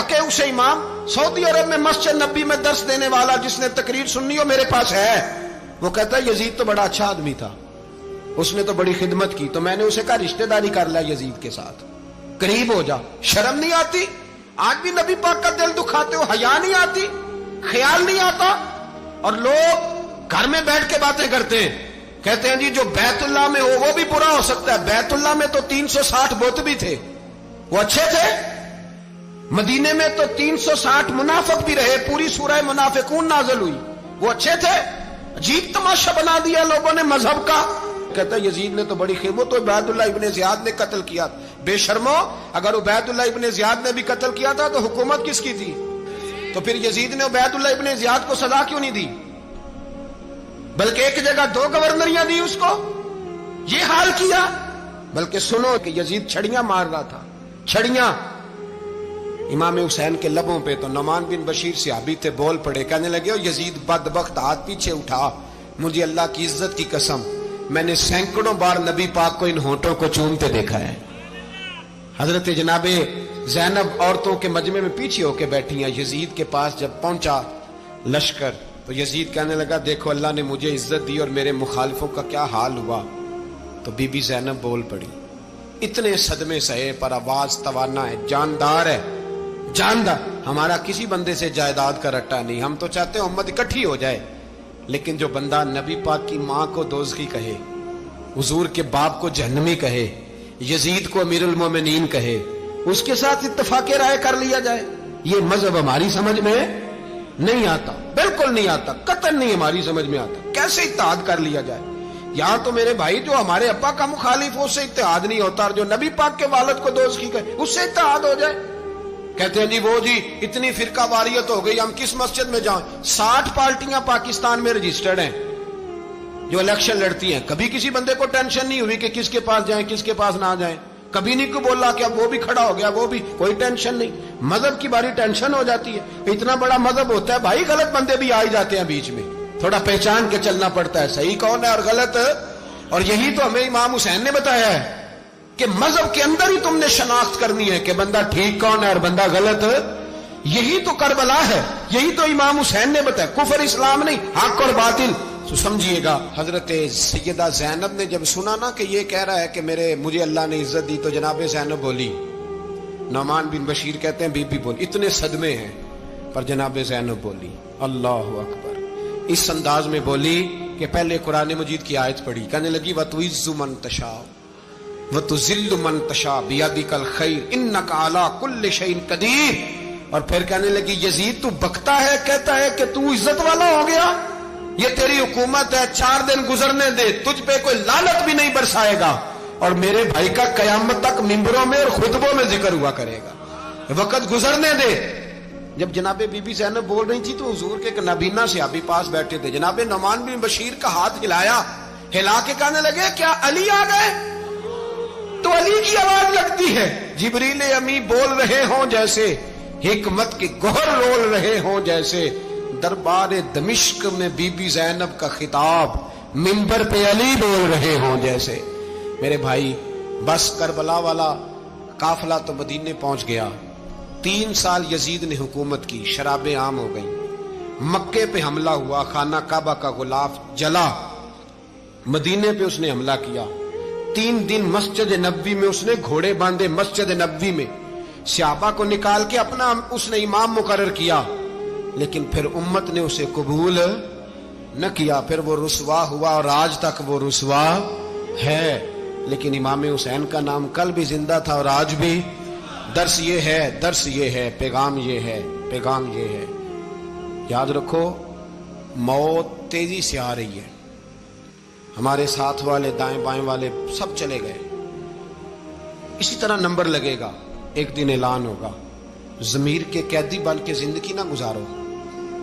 बके उसे इमाम, सऊदी अरब में मस्जिद नबी में दर्श देने वाला जिसने तकरीर सुननी हो मेरे पास है। वो कहता है यजीद तो बड़ा अच्छा आदमी था, उसने तो बड़ी खिदमत की, तो मैंने उसे कहा रिश्तेदारी कर लिया यजीद के साथ, करीब हो जा। शर्म नहीं आती? आज भी नबी पाक का दिल दुखाते हो, हया नहीं आती, ख्याल नहीं आता? और लोग घर में बैठ के बातें करते हैं, कहते हैं जी जो बैतुल्लाह में हो वो भी बुरा हो सकता है। बैतुल्लाह में तो 360 बुत भी थे, वो अच्छे थे। मदीने में तो 360 मुनाफिक भी रहे, पूरी सूरह मुनाफिकून नाज़िल हुई, वो अच्छे थे। अजीब तमाशा बना दिया लोगों ने मजहब का। कहता है यजीद ने तो बड़ी खिदमत, तो उबैदुल्लाह इब्ने ज़ियाद ने कत्ल किया। बेशर्मो, अगर उबैदुल्लाह इब्ने ज़ियाद ने भी कत्ल किया था तो हुकूमत किसकी थी? तो फिर यजीद ने उबैदुल्लाह इब्ने ज़ियाद को सजा क्यों नहीं दी, बल्कि एक जगह 2 गवर्नरियां दी उसको? ये हाल किया। बल्कि सुनो कि यजीद छड़ियां मार रहा था, छड़ियां। इमाम हुसैन के लबों पे तो नुमान बिन बशीर सहाबी थे, बोल पड़े, कहने लगे ओ यजीद बदबख्त, हाथ पीछे उठा, मुझे अल्लाह की इज्जत की कसम मैंने सैकड़ों बार नबी पाक को इन होठों को चूमते देखा है। हजरत जनाबे ज़ैनब औरतों के मजमे में पीछे होके बैठी हैं। यजीद के पास जब पहुंचा लश्कर तो यजीद कहने लगा देखो अल्लाह ने मुझे इज्जत दी और मेरे मुखालिफों का क्या हाल हुआ। तो बीबी ज़ैनब बोल पड़ी, इतने सदमे सहे पर आवाज तवाना है, जानदार है, जानदार। हमारा किसी बंदे से जायदाद का रट्टा नहीं, हम तो चाहते हैं उम्मत इकट्ठी हो जाए, लेकिन जो बंदा नबी पाक की माँ को दोज़खी कहे, हुजूर के बाप को जहन्नमी कहे, यजीद को अमीरुल मोमिनीन कहे, उसके साथ इत्तफाक़े राय कर लिया जाए, ये मजहब हमारी समझ में नहीं आता, बिल्कुल नहीं आता, कतई नहीं हमारी समझ में आता। कैसे इत्तेहाद कर लिया जाए? यहां तो मेरे भाई जो हमारे अब्बा का मुखालिफ हो उससे इत्तेहाद नहीं होता, और जो नबी पाक के वालिद को दोज़खी कहे उससे इत्तेहाद हो जाए। कहते हैं जी वो जी इतनी फिरका वारियत हो गई, हम किस मस्जिद में जाएं? 60 पार्टियां पाकिस्तान में रजिस्टर्ड हैं जो इलेक्शन लड़ती हैं। कभी किसी बंदे को टेंशन नहीं हुई कि किसके पास जाएं किसके पास ना जाएं, कभी नहीं कोई बोला कि अब वो भी खड़ा हो गया, वो भी, कोई टेंशन नहीं। मजहब की बारी टेंशन हो जाती है, इतना बड़ा मजहब होता है भाई, गलत बंदे भी आ ही जाते हैं बीच में, थोड़ा पहचान के चलना पड़ता है सही कौन है और गलत। और यही तो हमें इमाम हुसैन ने बताया है कि मजहब के अंदर ही तुमने शनाख्त करनी है कि बंदा ठीक कौन है और बंदा गलत। यही तो करबला है, यही तो इमाम हुसैन ने बताया, कुफर इस्लाम नहीं, हक और बातिल। तो समझिएगा हजरत सैयदा ज़ैनब ने जब सुना ना कि ये कह रहा है कि मुझे अल्लाह ने इज्जत दी, तो जनाब ज़ैनब बोली, नुमान बिन बशीर कहते हैं बीबी बोली, इतने सदमे हैं, पर जनाब ज़ैनब बोली अल्लाहु अकबर, इस अंदाज में बोली कि पहले कुरान मजीद की आयत पढ़ी, कहने लगी वतुइज़्ज़ु मन तशा वतुज़िल्लु मन तशा बियदिकल खैर इन्नका अला कुल्लि शैइन कदीर। और फिर कहने लगी यजीद तू बकता है, कहता है कि तू इज्जत वाला हो गया, ये तेरी हुकूमत है, 4 दिन गुजरने दे, तुझ पे कोई लानत भी नहीं बरसाएगा, और मेरे भाई का कयामत तक मिंबरों में और खुतबों में जिक्र हुआ करेगा, वक्त गुजरने दे। जब जनाबे बीबी ज़ैनब बोल रही थी तो हुजूर के एक नबीना सहाबी पास बैठे थे, जनाबे नुमान बिन बशीर का हाथ हिलाया, हिला के कहने लगे क्या अली आ गए? तो अली की आवाज लगती है, जिब्रील अमी बोल रहे हों जैसे, हिकमत के गोहर रोल रहे हों जैसे, दरबार दमिश्क में बीबी ज़ैनब का खिताब, मिंबर पे अली बोल रहे हों जैसे। मेरे भाई बस करबला वाला काफिला तो मदीने पहुंच गया, 3 साल यजीद ने हुकूमत की, शराबें आम हो गई, मक्के पे हमला हुआ, खाना काबा का गुलाफ जला, मदीने पे उसने हमला किया, 3 दिन मस्जिद नबवी में उसने घोड़े बांधे, मस्जिद नबवी में सहाबा को निकाल के अपना उसने इमाम मुकर्रर किया, लेकिन फिर उम्मत ने उसे कबूल न किया, फिर वो रुसवा हुआ और आज तक वो रुसवा है। लेकिन इमाम हुसैन का नाम कल भी जिंदा था और आज भी। दर्स ये है, दर्स ये है, पैगाम ये है, पैगाम ये है, याद रखो मौत तेजी से आ रही है, हमारे साथ वाले दाएं बाएं वाले सब चले गए, इसी तरह नंबर लगेगा, एक दिन ऐलान होगा, ज़मीर के कैदी बन के जिंदगी ना गुजारो,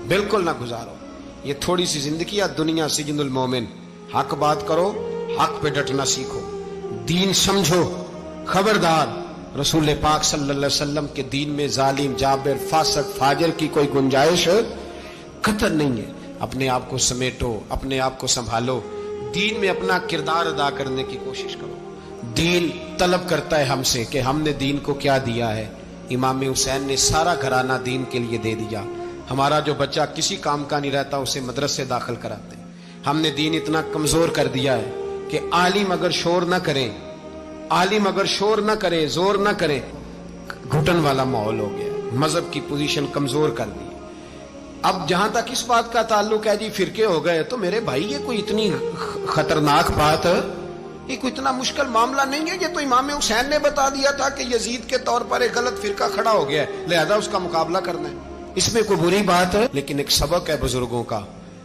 बिल्कुल ना गुजारो, ये थोड़ी सी जिंदगी है, दुनिया सिजनुल मोमिन। हक बात करो, हक पे डटना सीखो, दीन समझो, खबरदार रसूल पाक सल्लल्लाहु अलैहि वसल्लम के दीन में जालिम जाबिर फासिक फाजिर की कोई गुंजाइश कतई नहीं है। अपने आप को समेटो, अपने आप को संभालो, दीन में अपना किरदार अदा करने की कोशिश करो। दीन तलब करता है हमसे कि हमने दीन को क्या दिया है, امام حسین نے سارا گھرانہ دین کے لیے دے دیا. ہمارا جو بچہ کسی کام کا نہیں رہتا اسے مدرسے داخل کراتے ہیں. ہم نے دین اتنا کمزور کر دیا ہے کہ عالم اگر شور نہ کرے، عالم اگر شور نہ کرے، زور نہ کرے، گھٹن والا ماحول ہو گیا. مذہب کی پوزیشن کمزور کر دی. اب جہاں تک اس بات کا تعلق ہے جی فرقے ہو گئے، تو میرے بھائی یہ کوئی اتنی خطرناک بات ہے، یہ کوئی اتنا مشکل معاملہ نہیں ہے. یہ تو امام حسین نے بتا دیا تھا کہ یزید کے طور پر ایک غلط فرقہ کھڑا ہو گیا ہے، لہذا اس کا مقابلہ کرنا ہے. اس میں کوئی بری بات ہے؟ لیکن ایک سبق ہے بزرگوں کا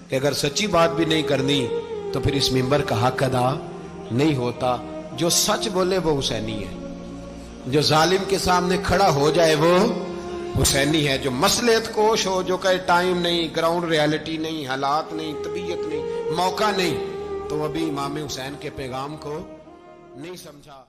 کہ اگر سچی بات بھی نہیں کرنی تو پھر اس منبر کا حق ادا نہیں ہوتا. جو سچ بولے وہ حسینی ہے، جو ظالم کے سامنے کھڑا ہو جائے وہ حسینی ہے. جو مصلحت کوش ہو، جو کہے ٹائم نہیں، گراؤنڈ ریالٹی نہیں، حالات نہیں، طبیعت نہیں، موقع نہیں، تو ابھی امام حسین کے پیغام کو نہیں سمجھا.